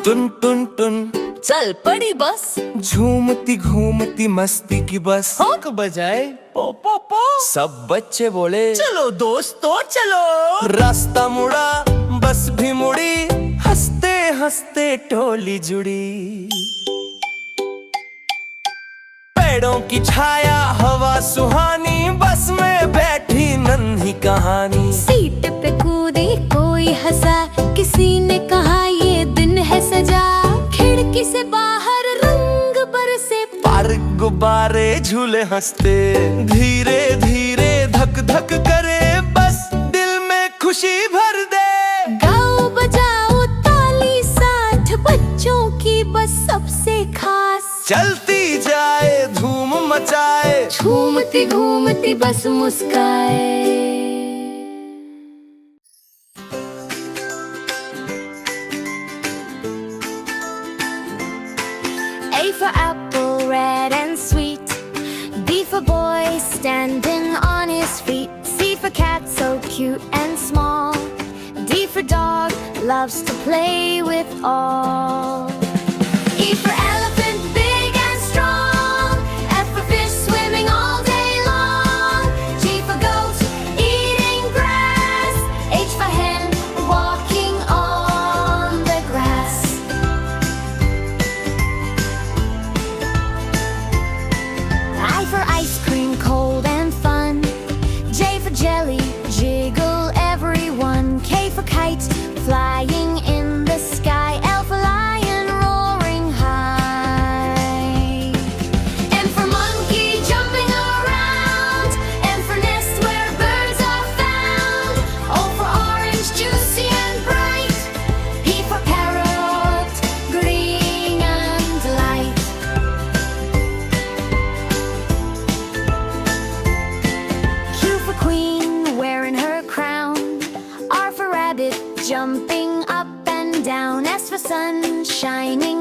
टुन टुन टुन चल पड़ी बस, झूमती घूमती मस्ती की बस। हॉक बजाए पो पो पो, सब बच्चे बोले चलो दोस्तों चलो। रास्ता मुड़ा बस भी मुड़ी, हंसते हंसते टोली जुड़ी। पेड़ों की छाया हवा सुहानी, बस में बैठी नन्ही कहानी। सीट पे कूदी कोई हंसा, किसी ने कहा ये दिन है सजा। खिड़की से बाहर रंग बरसे, पर गुब्बारे झूले हंसते। धीरे धीरे धक धक करे, बस दिल में खुशी भर दे। गाओ बजाओ ताली साथ, बच्चों की बस सबसे खास। चलती जाए धूम मचाए, झूमती घूमती बस मुस्काए। A for apple, red and sweet. B for boy, standing on his feet. C for cat, so cute and small. D for dog, loves to play with all. E for elephant, big and strong. F for fish, swimming all day long. G for goat, eating grass. H for hen, walking on the grass. I for ice cream, cold and fun. J for jelly, jiggle everyone. K for kite, flying in the sky. L for lion, roaring high. M for monkey, jumping around. N for nest, where birds are found. O for orange, juicy and bright. P for parrot, green and light. Q for queen, wearing her crown. R for rabbit, jumping up and down. S for sun, shining